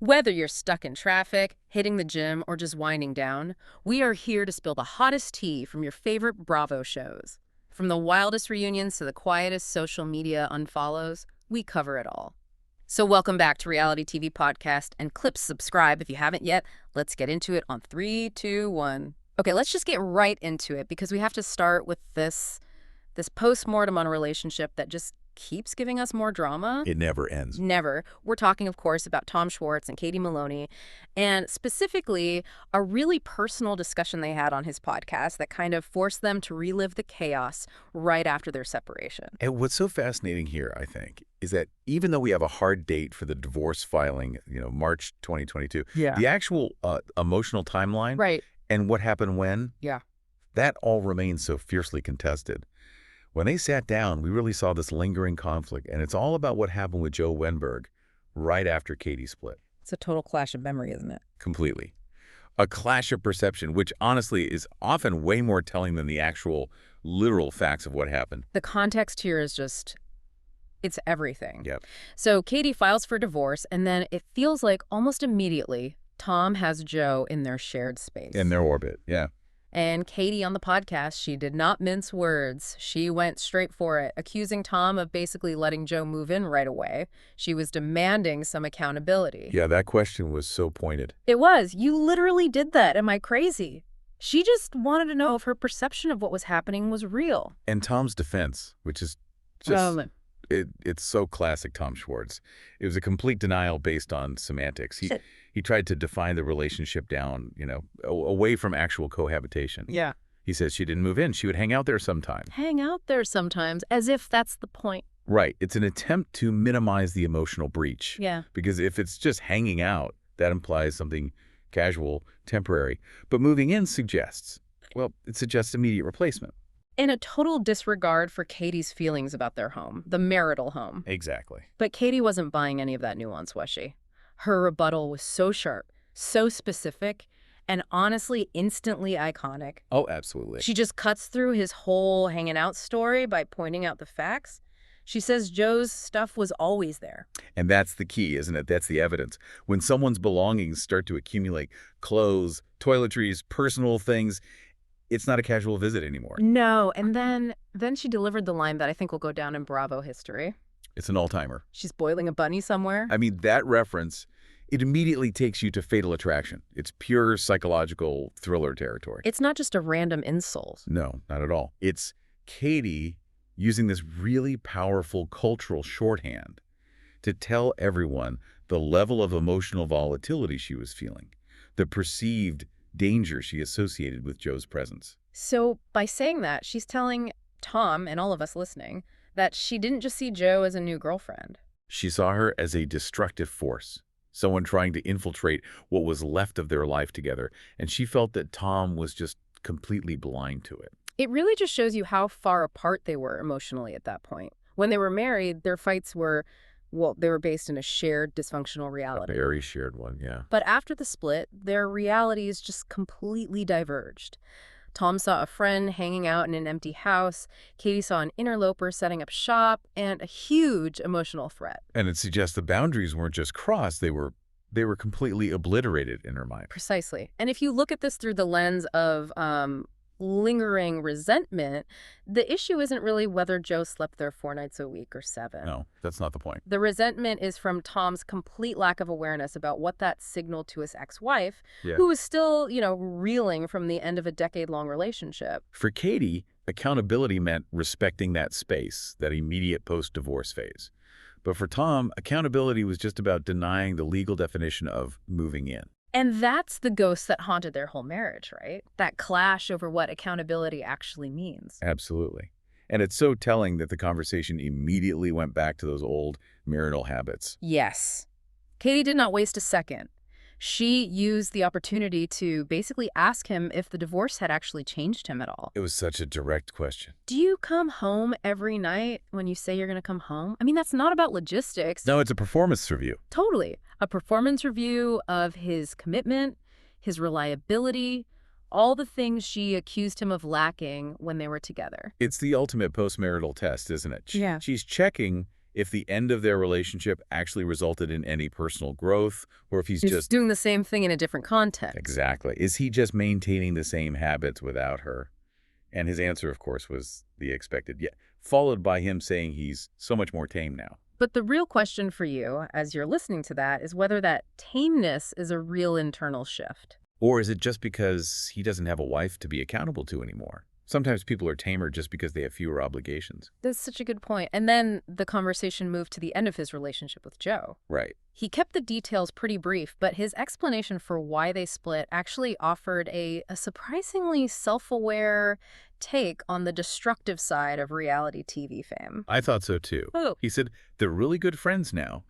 Whether you're stuck in traffic, hitting the gym, or just winding down, we are here to spill the hottest tea from your favorite Bravo shows. From the wildest reunions to the quietest social media unfollows, we cover it all. So welcome back to Reality TV Podcast, and clip subscribe if you haven't yet. Let's get into it on 3, 2, 1. Okay, let's just get right into it because we have to start with this post-mortem on a relationship that just keeps giving us more drama. It never ends. Never. We're talking, of course, about Tom Schwartz and Katie Maloney, and specifically a really personal discussion they had on his podcast that kind of forced them to relive the chaos right after their separation. And what's so fascinating here, I think, is that even though we have a hard date for the divorce filing, March 2022, the actual emotional timeline Right. and what happened when, Yeah. that all remains so fiercely contested. When they sat down, we really saw this lingering conflict, and it's all about what happened with Joe Wenberg right after Katie split. It's a total clash of memory, isn't it? Completely. A clash of perception, which honestly is often way more telling than the actual literal facts of what happened. The context here is just, it's everything. Yep. So Katie files for divorce, and then it feels like almost immediately Tom has Joe in their shared space. In their orbit, yeah. And Katie on the podcast, she did not mince words. She went straight for it, accusing Tom of basically letting Joe move in right away. She was demanding some accountability. Yeah, that question was so pointed. It was. You literally did that. Am I crazy? She just wanted to know if her perception of what was happening was real. And Tom's defense, which is just, it's so classic Tom Schwartz. It was a complete denial based on semantics. He tried to define the relationship down, away from actual cohabitation. Yeah. He says she didn't move in. She would hang out there sometimes. Hang out there sometimes, as if that's the point. Right. It's an attempt to minimize the emotional breach. Yeah. Because if it's just hanging out, that implies something casual, temporary. But moving in suggests immediate replacement. In a total disregard for Katie's feelings about their home, the marital home. Exactly. But Katie wasn't buying any of that nuance, was she? Her rebuttal was so sharp, so specific, and honestly instantly iconic. Oh, absolutely. She just cuts through his whole hanging out story by pointing out the facts. She says Joe's stuff was always there. And that's the key, isn't it? That's the evidence. When someone's belongings start to accumulate, clothes, toiletries, personal things, it's not a casual visit anymore. No, and then she delivered the line that I think will go down in Bravo history. It's an all-timer. She's boiling a bunny somewhere. I mean, that reference, it immediately takes you to Fatal Attraction. It's pure psychological thriller territory. It's not just a random insult. No, not at all. It's Katie using this really powerful cultural shorthand to tell everyone the level of emotional volatility she was feeling, the perceived danger she associated with Joe's presence. So by saying that, she's telling Tom and all of us listening that she didn't just see Joe as a new girlfriend. She saw her as a destructive force, someone trying to infiltrate what was left of their life together, and she felt that Tom was just completely blind to it. It really just shows you how far apart they were emotionally at that point. When they were married, their fights were, they were based in a shared dysfunctional reality. A very shared one, yeah. But after the split, their realities just completely diverged. Tom saw a friend hanging out in an empty house. Katie saw an interloper setting up shop and a huge emotional threat. And it suggests the boundaries weren't just crossed, they were completely obliterated in her mind. Precisely. And if you look at this through the lens of lingering resentment, the issue isn't really whether Joe slept there 4 nights a week or 7. No, that's not the point. The resentment is from Tom's complete lack of awareness about what that signaled to his ex-wife, who was still, reeling from the end of a decade-long relationship. For Katie, accountability meant respecting that space, that immediate post-divorce phase. But for Tom, accountability was just about denying the legal definition of moving in. And that's the ghost that haunted their whole marriage, right? That clash over what accountability actually means. Absolutely. And it's so telling that the conversation immediately went back to those old marital habits. Yes. Katie did not waste a second. She used the opportunity to basically ask him if the divorce had actually changed him at all. It was such a direct question. Do you come home every night when you say you're going to come home? I mean, that's not about logistics. No, it's a performance review. Totally. A performance review of his commitment, his reliability, all the things she accused him of lacking when they were together. It's the ultimate postmarital test, isn't it? Yeah. She's checking if the end of their relationship actually resulted in any personal growth, or if he's He's just... doing the same thing in a different context. Exactly. Is he just maintaining the same habits without her? And his answer, of course, was the expected, yeah, followed by him saying he's so much more tame now. But the real question for you, as you're listening to that, is whether that tameness is a real internal shift. Or is it just because he doesn't have a wife to be accountable to anymore? Sometimes people are tamer just because they have fewer obligations. That's such a good point. And then the conversation moved to the end of his relationship with Joe. Right. He kept the details pretty brief, but his explanation for why they split actually offered a surprisingly self-aware take on the destructive side of reality TV fame. I thought so too. Oh. He said they're really good friends now,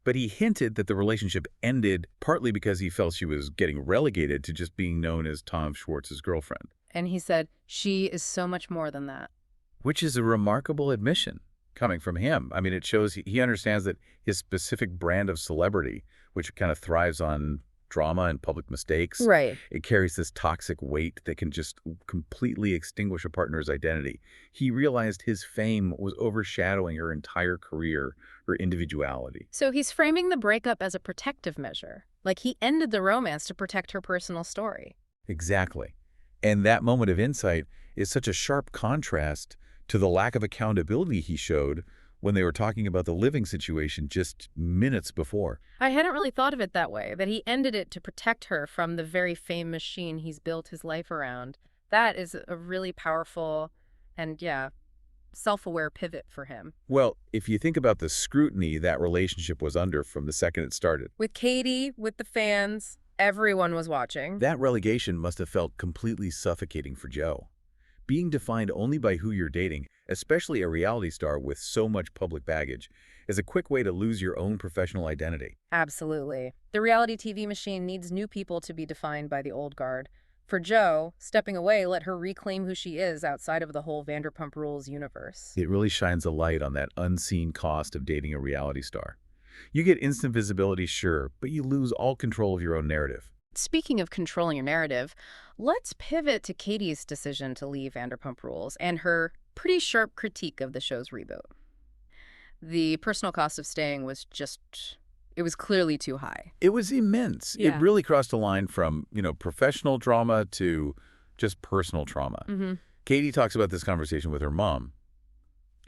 but he hinted that the relationship ended partly because he felt she was getting relegated to just being known as Tom Schwartz's girlfriend. And he said, she is so much more than that. Which is a remarkable admission coming from him. I mean, it shows he understands that his specific brand of celebrity, which kind of thrives on drama and public mistakes, Right. it carries this toxic weight that can just completely extinguish a partner's identity. He realized his fame was overshadowing her entire career, her individuality. So he's framing the breakup as a protective measure. Like he ended the romance to protect her personal story. Exactly. And that moment of insight is such a sharp contrast to the lack of accountability he showed when they were talking about the living situation just minutes before. I hadn't really thought of it that way, that he ended it to protect her from the very fame machine he's built his life around. That is a really powerful and, yeah, self-aware pivot for him. Well, if you think about the scrutiny that relationship was under from the second it started, With Katie, with the fans, everyone was watching. that relegation must have felt completely suffocating for Joe. Being defined only by who you're dating, especially a reality star with so much public baggage, is a quick way to lose your own professional identity. Absolutely. The reality TV machine needs new people to be defined by the old guard. For Joe, stepping away let her reclaim who she is outside of the whole Vanderpump Rules universe. It really shines a light on that unseen cost of dating a reality star. You get instant visibility, sure, but you lose all control of your own narrative. Speaking of controlling your narrative, let's pivot to Katie's decision to leave Vanderpump Rules and her pretty sharp critique of the show's reboot. The personal cost of staying was it was clearly too high. It was immense. Yeah. It really crossed a line from, professional drama to just personal trauma. Katie talks about this conversation with her mom.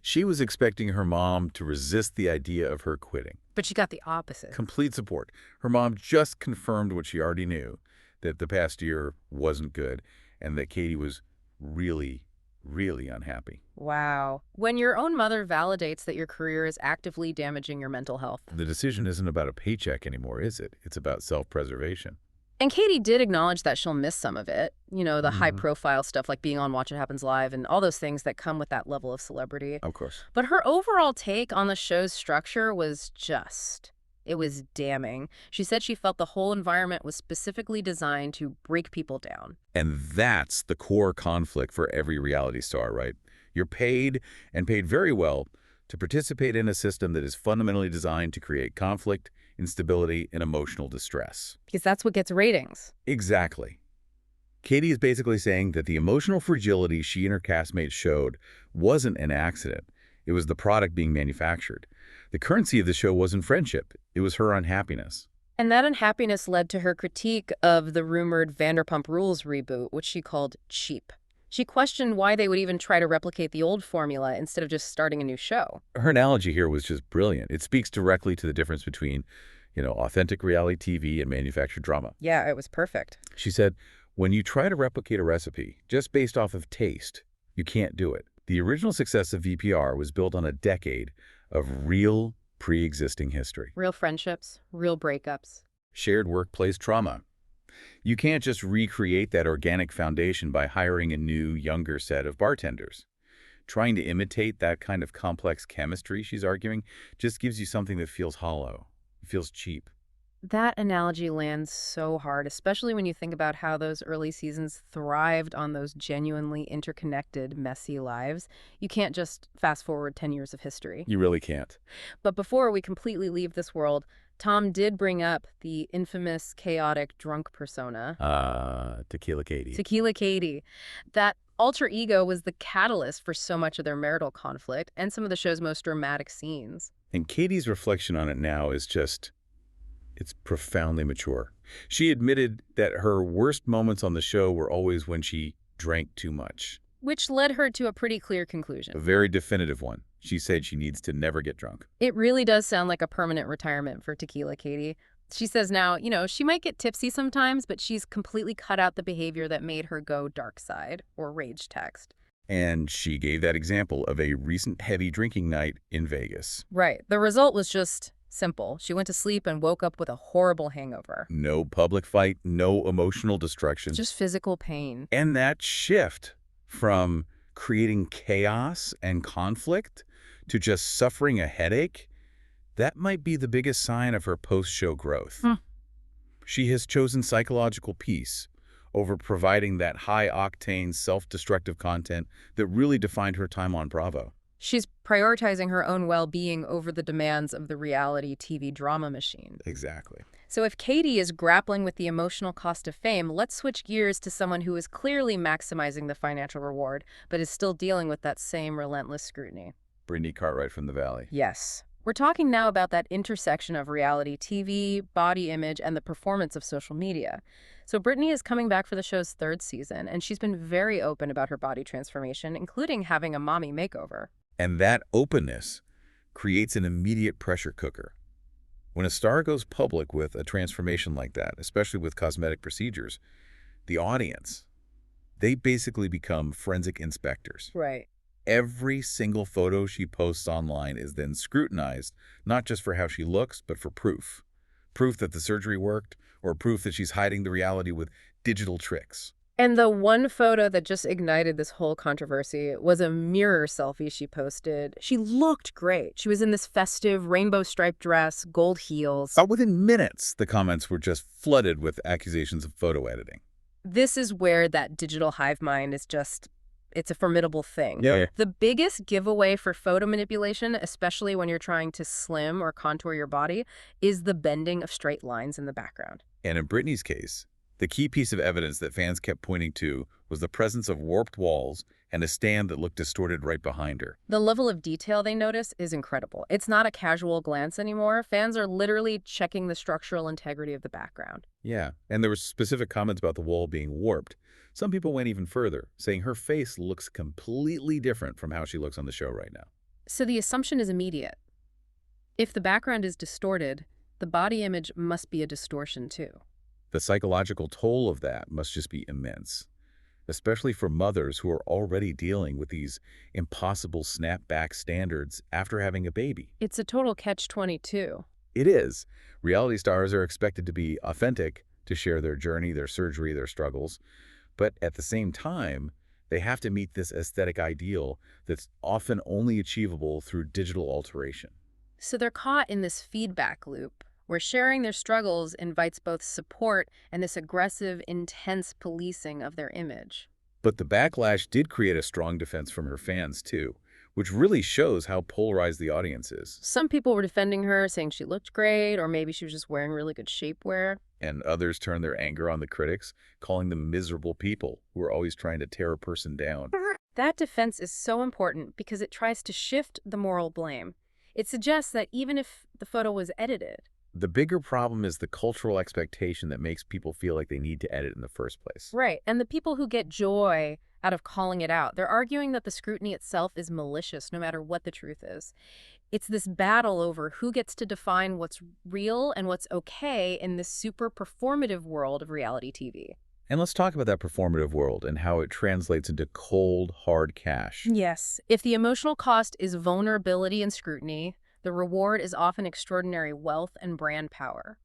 She was expecting her mom to resist the idea of her quitting. But she got the opposite. Complete support. Her mom just confirmed what she already knew, that the past year wasn't good and that Katie was really, really unhappy. Wow. When your own mother validates that your career is actively damaging your mental health. The decision isn't about a paycheck anymore, is it? It's about self-preservation. And Katie did acknowledge that she'll miss some of it. The high-profile stuff like being on Watch What Happens Live and all those things that come with that level of celebrity. Of course. But her overall take on the show's structure was it was damning. She said she felt the whole environment was specifically designed to break people down. And that's the core conflict for every reality star, right? You're paid, and paid very well, to participate in a system that is fundamentally designed to create conflict, instability, and emotional distress. Because that's what gets ratings. Exactly. Katie is basically saying that the emotional fragility she and her castmates showed wasn't an accident. It was the product being manufactured. The currency of the show wasn't friendship. It was her unhappiness. And that unhappiness led to her critique of the rumored Vanderpump Rules reboot, which she called cheap. She questioned why they would even try to replicate the old formula instead of just starting a new show. Her analogy here was just brilliant. It speaks directly to the difference between, authentic reality TV and manufactured drama. Yeah, it was perfect. She said, when you try to replicate a recipe just based off of taste, you can't do it. The original success of VPR was built on a decade of real pre-existing history. Real friendships, real breakups. Shared workplace trauma. You can't just recreate that organic foundation by hiring a new, younger set of bartenders. Trying to imitate that kind of complex chemistry, she's arguing, just gives you something that feels hollow. It feels cheap. That analogy lands so hard, especially when you think about how those early seasons thrived on those genuinely interconnected, messy lives. You can't just fast forward 10 years of history. You really can't. But before we completely leave this world, Tom did bring up the infamous chaotic drunk persona. Tequila Katie. Tequila Katie. That alter ego was the catalyst for so much of their marital conflict and some of the show's most dramatic scenes. And Katie's reflection on it now is it's profoundly mature. She admitted that her worst moments on the show were always when she drank too much. Which led her to a pretty clear A conclusion. very definitive one. She said she needs to never get drunk. It really does sound like a permanent retirement for Tequila Katie. She says now, she might get tipsy sometimes, but she's completely cut out the behavior that made her go dark side or rage text. And she gave that example of a recent heavy drinking night in Vegas. Right. The result was just simple. She went to sleep and woke up with a horrible hangover. No public fight, no emotional destruction. Just physical pain. And that shift from creating chaos and conflict to just suffering a headache, that might be the biggest sign of her post-show growth. She has chosen psychological peace over providing that high-octane, self-destructive content that really defined her time on Bravo. She's prioritizing her own well-being over the demands of the reality TV drama machine. Exactly. So if Katie is grappling with the emotional cost of fame, let's switch gears to someone who is clearly maximizing the financial reward, but is still dealing with that same relentless scrutiny. Brittany Cartwright from the Valley. Yes. We're talking now about that intersection of reality TV, body image, and the performance of social media. So Brittany is coming back for the show's 3rd season, and she's been very open about her body transformation, including having a mommy makeover. And that openness creates an immediate pressure cooker. When a star goes public with a transformation like that, especially with cosmetic procedures, the audience, they basically become forensic inspectors. Right. Every single photo she posts online is then scrutinized, not just for how she looks, but for proof. Proof that the surgery worked, or proof that she's hiding the reality with digital tricks. And the one photo that just ignited this whole controversy was a mirror selfie she posted. She looked great. She was in this festive rainbow-striped dress, gold heels. But within minutes, the comments were just flooded with accusations of photo editing. This is where that digital hive mind is it's a formidable thing. Yeah. The biggest giveaway for photo manipulation, especially when you're trying to slim or contour your body, is the bending of straight lines in the background. And in Brittany's case, the key piece of evidence that fans kept pointing to was the presence of warped walls and a stand that looked distorted right behind her. The level of detail they notice is incredible. It's not a casual glance anymore. Fans are literally checking the structural integrity of the background. Yeah, and there were specific comments about the wall being warped. Some people went even further, saying her face looks completely different from how she looks on the show right now. So the assumption is immediate. If the background is distorted, the body image must be a distortion too. The psychological toll of that must just be immense, especially for mothers who are already dealing with these impossible snap-back standards after having a baby. It's a total catch-22. It is. Reality stars are expected to be authentic, to share their journey, their surgery, their struggles. But at the same time, they have to meet this aesthetic ideal that's often only achievable through digital alteration. So they're caught in this feedback loop, where sharing their struggles invites both support and this aggressive, intense policing of their image. But the backlash did create a strong defense from her fans, too, which really shows how polarized the audience is. Some people were defending her, saying she looked great, or maybe she was just wearing really good shapewear. And others turned their anger on the critics, calling them miserable people who are always trying to tear a person down. That defense is so important because it tries to shift the moral blame. It suggests that even if the photo was edited, The bigger problem is the cultural expectation that makes people feel like they need to edit in the first place. right, and the people who get joy out of calling it out, they're arguing that the scrutiny itself is malicious no matter what the truth is. It's this battle over who gets to define what's real and what's okay in this super performative world of reality TV. And let's talk about that performative world and how it translates into cold, hard cash. Yes, if the emotional cost is vulnerability and scrutiny, the reward is often extraordinary wealth and brand power.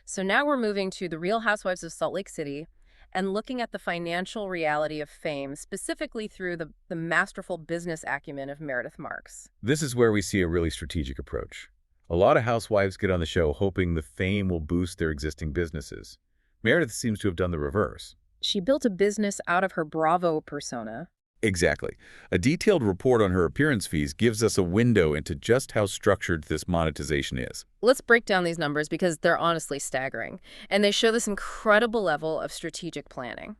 So now we're moving to the Real Housewives of Salt Lake City and looking at the financial reality of fame, specifically through the masterful business acumen of Meredith Marks. This is where we see a really strategic approach. A lot of housewives get on the show hoping the fame will boost their existing businesses. Meredith seems to have done the reverse. She built a business out of her Bravo persona. Exactly. A detailed report on her appearance fees gives us a window into just how structured this monetization is. Let's break down these numbers because they're honestly staggering, and they show this incredible level of strategic planning.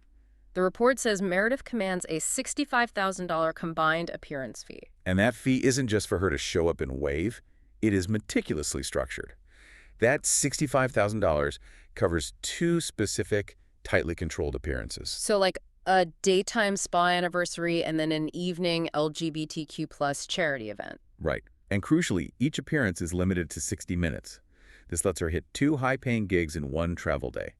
The report says Meredith commands a $65,000 combined appearance fee. And that fee isn't just for her to show up and wave. It is meticulously structured. That $65,000 covers two specific, tightly controlled appearances. So like a daytime spa anniversary and then an evening LGBTQ plus charity event. Right. And crucially, each appearance is limited to 60 minutes. This lets her hit two high-paying gigs in one travel day.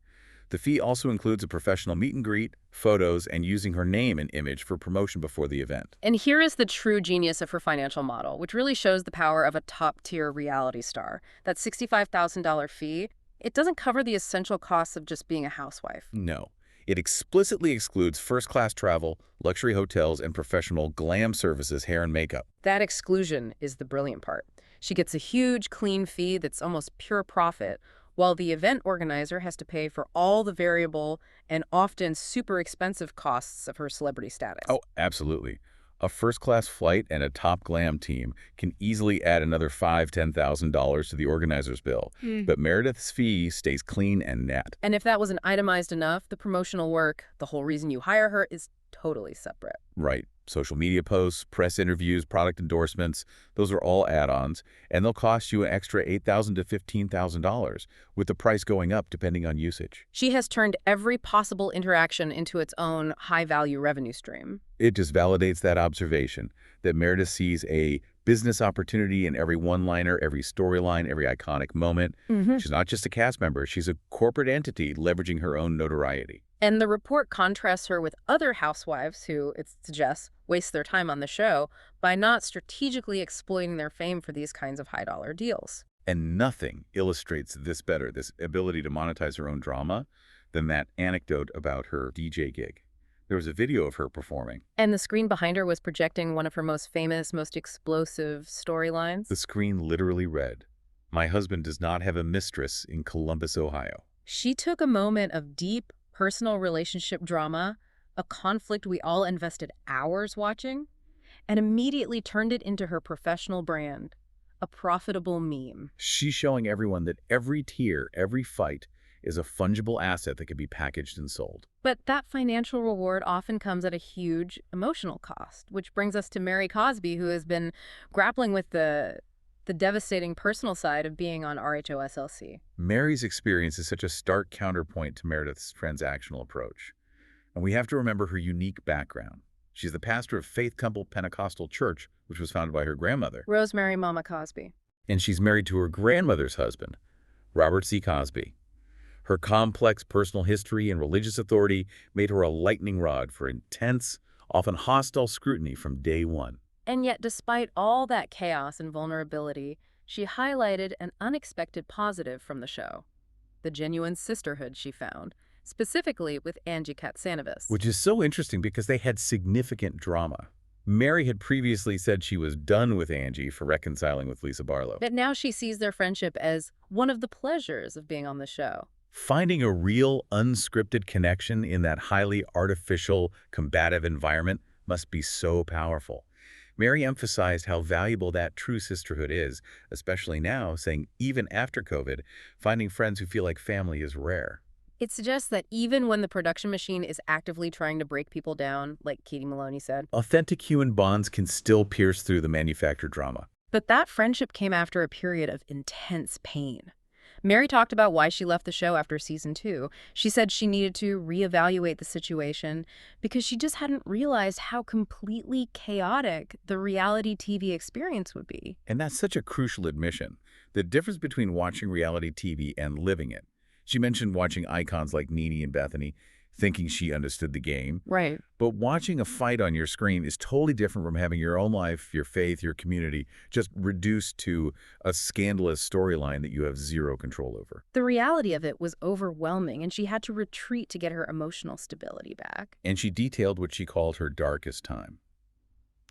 The fee also includes a professional meet and greet, photos, and using her name and image for promotion before the event. And here is the true genius of her financial model, which really shows the power of a top-tier reality star. That $65,000 fee, it doesn't cover the essential costs of just being a housewife. No. It explicitly excludes first-class travel, luxury hotels, and professional glam services, hair and makeup. That exclusion is the brilliant part. She gets a huge, clean fee that's almost pure profit, while the event organizer has to pay for all the variable and often super expensive costs of her celebrity status. Oh, absolutely. A first-class flight and a top glam team can easily add another $5,000–$10,000 to the organizer's bill, but Meredith's fee stays clean and net. And if that wasn't itemized enough, the promotional work, the whole reason you hire her, is totally separate. Right. Social media posts, press interviews, product endorsements, those are all add-ons, and they'll cost you an extra $8,000 to $15,000, with the price going up depending on usage. She has turned every possible interaction into its own high-value revenue stream. It just validates that observation, that Meredith sees a business opportunity in every one-liner, every storyline, every iconic moment. She's not just a cast member, she's a corporate entity leveraging her own notoriety. And the report contrasts her with other housewives who, it suggests, waste their time on the show by not strategically exploiting their fame for these kinds of high-dollar deals. And nothing illustrates this better, this ability to monetize her own drama, than that anecdote about her DJ gig. There was a video of her performing. And the screen behind her was projecting one of her most famous, most explosive storylines. The screen literally read, "My husband does not have a mistress in Columbus, Ohio." She took a moment of deep, personal relationship drama, a conflict we all invested hours watching, and immediately turned it into her professional brand, a profitable meme. She's showing everyone that every tear, every fight, is a fungible asset that can be packaged and sold. But that financial reward often comes at a huge emotional cost, which brings us to Mary Cosby, who has been grappling with the devastating personal side of being on RHOSLC. Mary's experience is such a stark counterpoint to Meredith's transactional approach. And we have to remember her unique background. She's the pastor of Faith Temple Pentecostal Church, which was founded by her grandmother. Rosemary Mama Cosby. And she's married to her grandmother's husband, Robert C. Cosby. Her complex personal history and religious authority made her a lightning rod for intense, often hostile scrutiny from day one. And yet, despite all that chaos and vulnerability, she highlighted an unexpected positive from the show: the genuine sisterhood she found, specifically with Angie Katsanovas. Which is so interesting because they had significant drama. Mary had previously said she was done with Angie for reconciling with Lisa Barlow. But now she sees their friendship as one of the pleasures of being on the show. Finding a real, unscripted connection in that highly artificial, combative environment must be so powerful. Mary emphasized how valuable that true sisterhood is, especially now, saying even after COVID, finding friends who feel like family is rare. It suggests that even when the production machine is actively trying to break people down, like Katie Maloney said, Authentic human bonds can still pierce through the manufactured drama. but that friendship came after a period of intense pain. Mary talked about why she left the show after season 2. She said she needed to reevaluate the situation because she just hadn't realized how completely chaotic the reality TV experience would be. And that's such a crucial admission, the difference between watching reality TV and living it. She mentioned watching icons like Nene and Bethany, thinking she understood the game. Right. But watching a fight on your screen is totally different from having your own life, your faith, your community, just reduced to a scandalous storyline that you have zero control over. The reality of it was overwhelming, and she had to retreat to get her emotional stability back. And she detailed what she called her darkest time: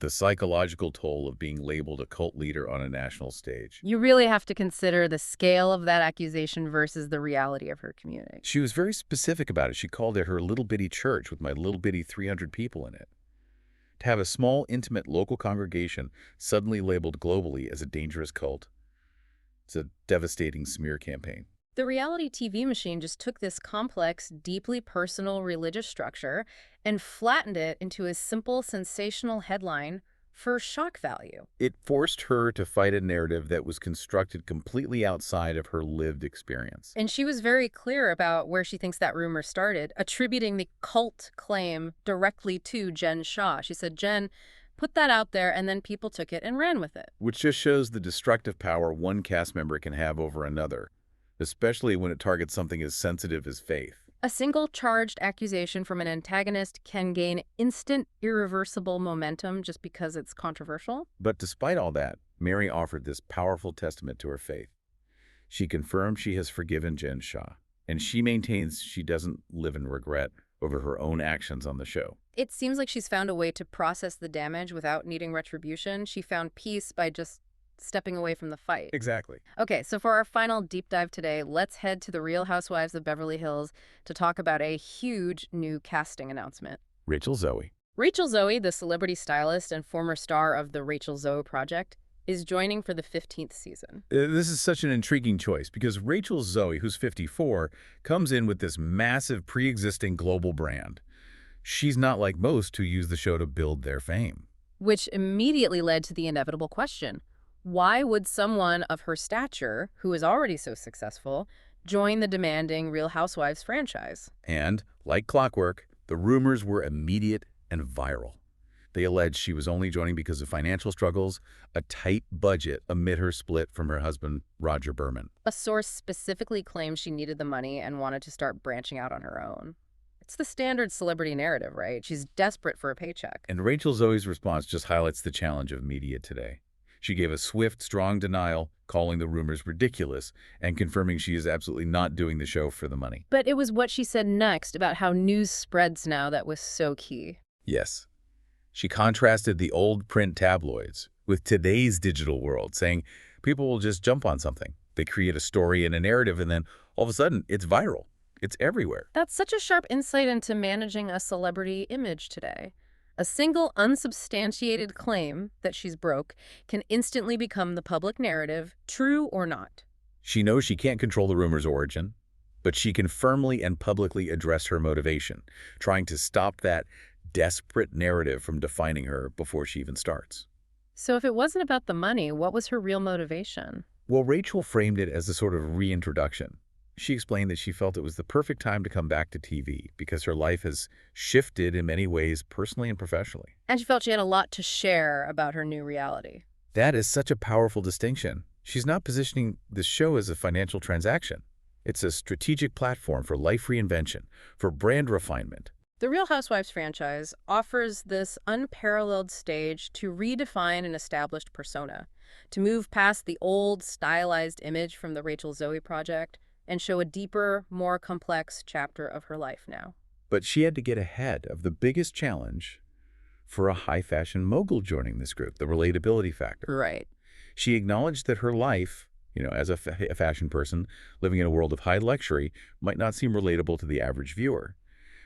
the psychological toll of being labeled a cult leader on a national stage. You really have to consider the scale of that accusation versus the reality of her community. She was very specific about it. She called it her little bitty church with my little bitty 300 people in it. To have a small, intimate local congregation suddenly labeled globally as a dangerous cult, it's a devastating smear campaign. The reality TV machine just took this complex, deeply personal religious structure and flattened it into a simple, sensational headline for shock value. It forced her to fight a narrative that was constructed completely outside of her lived experience. And she was very clear about where she thinks that rumor started, attributing the cult claim directly to Jen Shah. She said, Jen put that out there, and then people took it and ran with it. Which just shows the destructive power one cast member can have over another, especially when it targets something as sensitive as faith. A single charged accusation from an antagonist can gain instant, irreversible momentum just because it's controversial. But despite all that, Mary offered this powerful testament to her faith. She confirmed she has forgiven Jen Shah, and she maintains she doesn't live in regret over her own actions on the show. It seems like she's found a way to process the damage without needing retribution. She found peace by just stepping away from the fight. Exactly. Okay, so for our final deep dive today, let's head to the Real Housewives of Beverly Hills to talk about a huge new casting announcement. Rachel Zoe. Rachel Zoe, the celebrity stylist and former star of the Rachel Zoe Project, is joining for the 15th season. This is such an intriguing choice because Rachel Zoe, who's 54, comes in with this massive pre-existing global brand. She's not like most who use the show to build their fame. Which immediately led to the inevitable question. Why would someone of her stature, who is already so successful, join the demanding Real Housewives franchise? And, like clockwork, the rumors were immediate and viral. They alleged she was only joining because of financial struggles, a tight budget amid her split from her husband, Roger Berman. A source specifically claimed she needed the money and wanted to start branching out on her own. It's the standard celebrity narrative, right? She's desperate for a paycheck. And Rachel Zoe's response just highlights the challenge of media today. She gave a swift, strong denial, calling the rumors ridiculous and confirming she is absolutely not doing the show for the money. But it was what she said next about how news spreads now that was so key. Yes. She contrasted the old print tabloids with today's digital world, saying people will just jump on something. They create a story and a narrative, and then all of a sudden, it's viral. It's everywhere. That's such a sharp insight into managing a celebrity image today. A single unsubstantiated claim that she's broke can instantly become the public narrative, true or not. She knows she can't control the rumor's origin, but she can firmly and publicly address her motivation, trying to stop that desperate narrative from defining her before she even starts. So if it wasn't about the money, what was her real motivation? Well, Rachel framed it as a sort of reintroduction. She explained that she felt it was the perfect time to come back to TV because her life has shifted in many ways, personally and professionally. And she felt she had a lot to share about her new reality. That is such a powerful distinction. She's not positioning the show as a financial transaction. It's a strategic platform for life reinvention, for brand refinement. The Real Housewives franchise offers this unparalleled stage to redefine an established persona, to move past the old stylized image from the Rachel Zoe Project and show a deeper, more complex chapter of her life now. But she had to get ahead of the biggest challenge for a high-fashion mogul joining this group, the relatability factor. Right. She acknowledged that her life, as a fashion person living in a world of high luxury, might not seem relatable to the average viewer.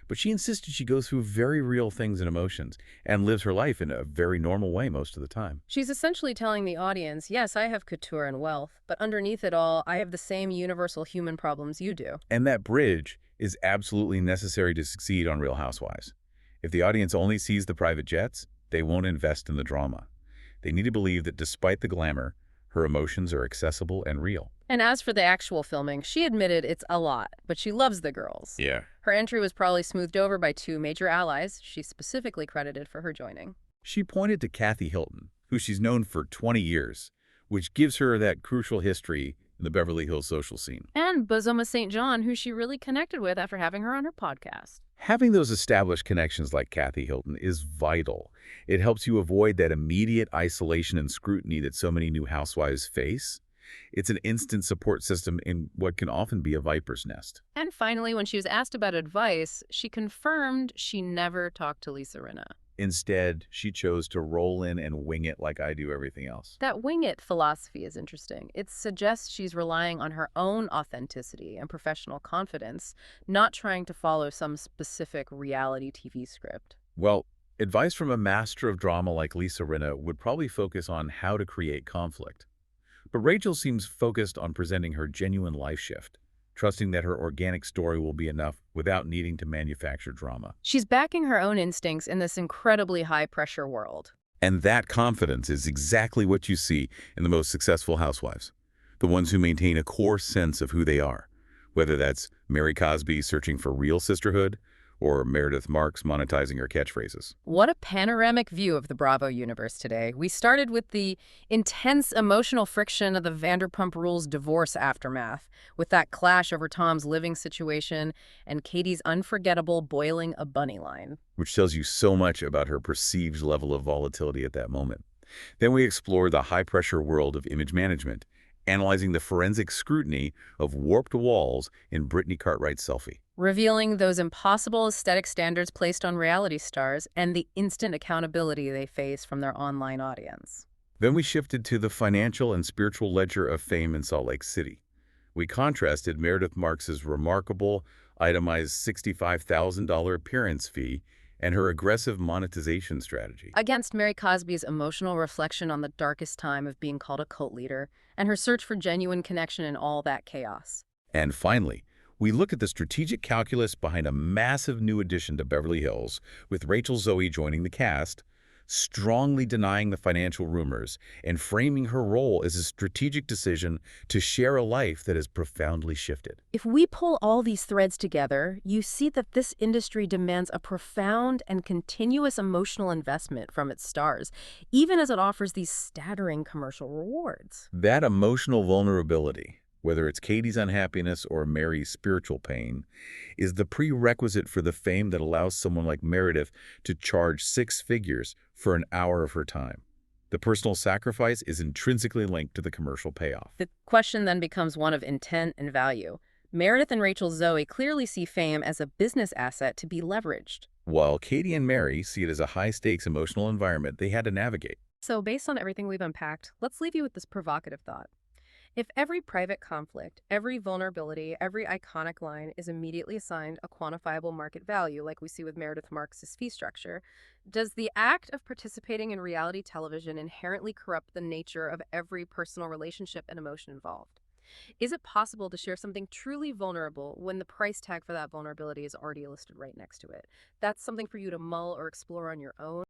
But she insisted she goes through very real things and emotions and lives her life in a very normal way most of the time. She's essentially telling the audience, yes, I have couture and wealth, but underneath it all, I have the same universal human problems you do. And that bridge is absolutely necessary to succeed on Real Housewives. If the audience only sees the private jets, they won't invest in the drama. They need to believe that despite the glamour, her emotions are accessible and real. And as for the actual filming, she admitted it's a lot, but she loves the girls. Yeah. Her entry was probably smoothed over by two major allies she's specifically credited for her joining. She pointed to Kathy Hilton, who she's known for 20 years, which gives her that crucial history in the Beverly Hills social scene. And Bozoma St. John, who she really connected with after having her on her podcast. Having those established connections like Kathy Hilton is vital. It helps you avoid that immediate isolation and scrutiny that so many new housewives face. It's an instant support system in what can often be a viper's nest. And finally, when she was asked about advice, she confirmed she never talked to Lisa Rinna. Instead, she chose to roll in and wing it like I do everything else. That wing it philosophy is interesting. It suggests she's relying on her own authenticity and professional confidence, not trying to follow some specific reality TV script. Well, advice from a master of drama like Lisa Rinna would probably focus on how to create conflict. But Rachel seems focused on presenting her genuine life shift, trusting that her organic story will be enough without needing to manufacture drama. She's backing her own instincts in this incredibly high-pressure world. And that confidence is exactly what you see in the most successful housewives, the ones who maintain a core sense of who they are, whether that's Mary Cosby searching for real sisterhood or Meredith Marks monetizing her catchphrases. What a panoramic view of the Bravo universe today. We started with the intense emotional friction of the Vanderpump Rules divorce aftermath, with that clash over Tom's living situation and Katie's unforgettable boiling a bunny line. Which tells you so much about her perceived level of volatility at that moment. Then we explore the high-pressure world of image management, analyzing the forensic scrutiny of warped walls in Brittany Cartwright's selfie. Revealing those impossible aesthetic standards placed on reality stars and the instant accountability they face from their online audience. Then we shifted to the financial and spiritual ledger of fame in Salt Lake City. We contrasted Meredith Marks's remarkable, itemized $65,000 appearance fee and her aggressive monetization strategy. Against Mary Cosby's emotional reflection on the darkest time of being called a cult leader and her search for genuine connection in all that chaos. And finally, we look at the strategic calculus behind a massive new addition to Beverly Hills, with Rachel Zoe joining the cast, strongly denying the financial rumors and framing her role as a strategic decision to share a life that has profoundly shifted. If we pull all these threads together, you see that this industry demands a profound and continuous emotional investment from its stars, even as it offers these staggering commercial rewards. That emotional vulnerability, whether it's Katie's unhappiness or Mary's spiritual pain, is the prerequisite for the fame that allows someone like Meredith to charge six figures for an hour of her time. The personal sacrifice is intrinsically linked to the commercial payoff. The question then becomes one of intent and value. Meredith and Rachel Zoe clearly see fame as a business asset to be leveraged. While Katie and Mary see it as a high-stakes emotional environment they had to navigate. So based on everything we've unpacked, let's leave you with this provocative thought. If every private conflict, every vulnerability, every iconic line is immediately assigned a quantifiable market value, like we see with Meredith Marks' fee structure, does the act of participating in reality television inherently corrupt the nature of every personal relationship and emotion involved? Is it possible to share something truly vulnerable when the price tag for that vulnerability is already listed right next to it? That's something for you to mull or explore on your own.